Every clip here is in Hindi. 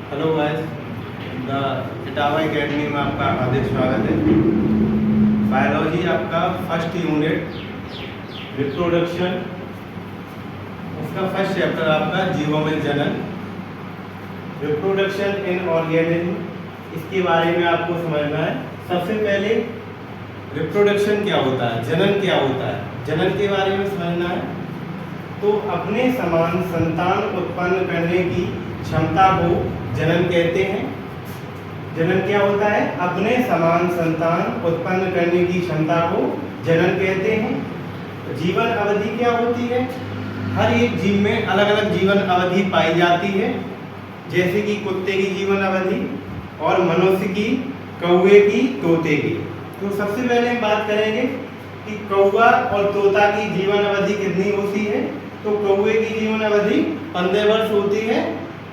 Hello guys, the Etawah academy में आपका हार्दिक स्वागत है। बायोलॉजी आपका फर्स्ट यूनिट रिप्रोडक्शन, उसका फर्स्ट चैप्टर आपका जीवों में जनन, रिप्रोडक्शन इन ऑर्गेनिज्म, इसके बारे में आपको समझना है। सबसे पहले रिप्रोडक्शन क्या होता है, जनन क्या होता है, जनन के बारे में समझना है। तो अपने समान संतान उत्पन्न करने की क्षमता को जनन कहते हैं। जनन क्या होता है? अपने समान संतान उत्पन्न करने की क्षमता को जनन कहते हैं। जीवन अवधि क्या होती है? हर एक जीव में अलग अलग जीवन अवधि पाई जाती है, जैसे कि कुत्ते की जीवन अवधि और मनुष्य की, कौवे की, तोते की। तो सबसे पहले हम बात करेंगे कि कौवा और तोता की जीवन अवधि कितनी होती है। तो कौवे की जीवन अवधि 15 वर्ष होती है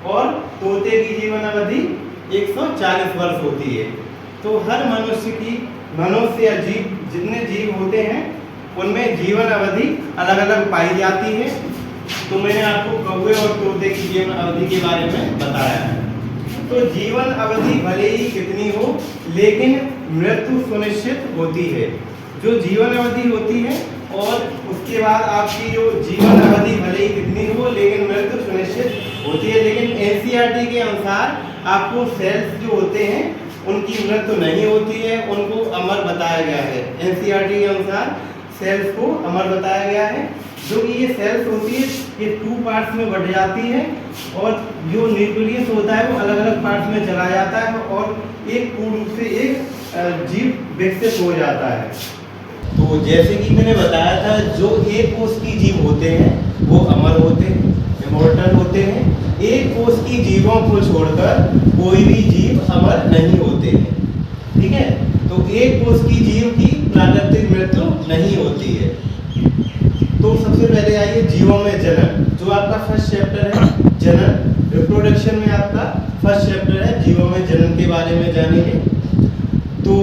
और तोते की जीवन अवधि 140 वर्ष होती है। तो हर मनुष्य या जीव, जितने जीव होते हैं उनमें जीवन अवधि अलग अलग पाई जाती है। तो मैंने आपको कौवे और तोते की जीवन अवधि के बारे में बताया है। तो जीवन अवधि भले ही कितनी हो, लेकिन मृत्यु सुनिश्चित होती है। जो जीवन अवधि होती है और उसके बाद आपकी जो जीवन अवधि भले ही कितनी हो, लेकिन मृत्यु सुनिश्चित होती है। लेकिन एनसीईआरटी के अनुसार आपको सेल्स जो होते हैं उनकी मृत्यु नहीं होती है, उनको अमर बताया गया है। एनसीईआरटी के अनुसार सेल्स को अमर बताया गया है। जो कि ये सेल्स होती है ये 2 पार्ट्स में बढ़ जाती है और जो न्यूक्लियस होता है वो अलग अलग पार्ट्स में चला जाता है और एक पूर्ण रूप से एक जीव विकसित हो जाता है। तो जैसे कि मैंने बताया था, जो एक कोष की जीव होते हैं वो अमर होते हैं, इमॉर्टल होते हैं। एक कोष की जीवों को छोड़कर कोई भी जीव अमर नहीं होते हैं, ठीक है। तो एक कोष की जीव की प्राकृतिक मृत्यु नहीं होती है। तो सबसे पहले आइए जीवों में जनन, जो आपका फर्स्ट चैप्टर है जनन, रिप्रोडक्शन में आपका फर्स्ट चैप्टर है। जीवों में जनन के बारे में जानेंगे। तो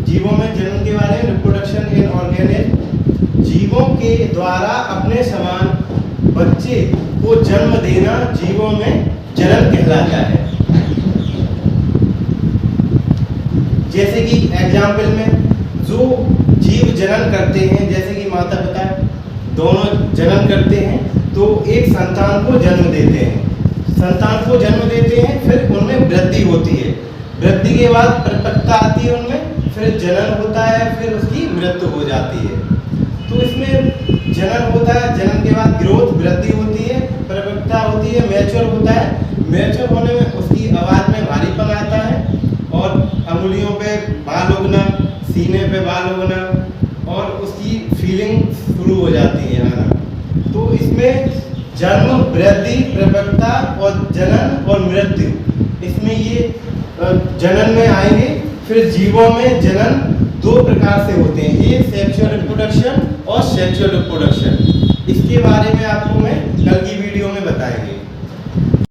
जीवों में जनन के बारे में, रिप्रोडक्शन इन ऑर्गेनिज्म, जीवों के द्वारा अपने समान बच्चे को जन्म देना जीवों में जनन कहलाता है। जैसे कि एग्जाम्पल में जो जीव जनन करते हैं, जैसे कि माता पिता दोनों जनन करते हैं, तो एक संतान को जन्म देते हैं। संतान को जन्म देते हैं, फिर उनमें वृद्धि होती है। वृद्धि के बाद परिपक्वता आती है उनमें, फिर जनन होता है, फिर उसकी मृत्यु हो जाती है। तो इसमें जनन होता है, जनन के बाद ग्रोथ, वृद्धि होती है, परिपक्वता होती है, मैच्योर होता है। मैच्योर होने में उसकी आवाज़ में भारीपन आता है और अंगुलियों पे बाल उगना, सीने पे बाल उगना और उसकी फीलिंग शुरू हो जाती है आना। तो इसमें जन्म, वृद्धि, परिपक्वता और जनन और मृत्यु, इसमें ये जनन में आएंगे। फिर जीवों में जनन 2 प्रकार से होते हैं, एक सेक्सुअल रिप्रोडक्शन और सेक्सुअल रिप्रोडक्शन। इसके बारे में आपको मैं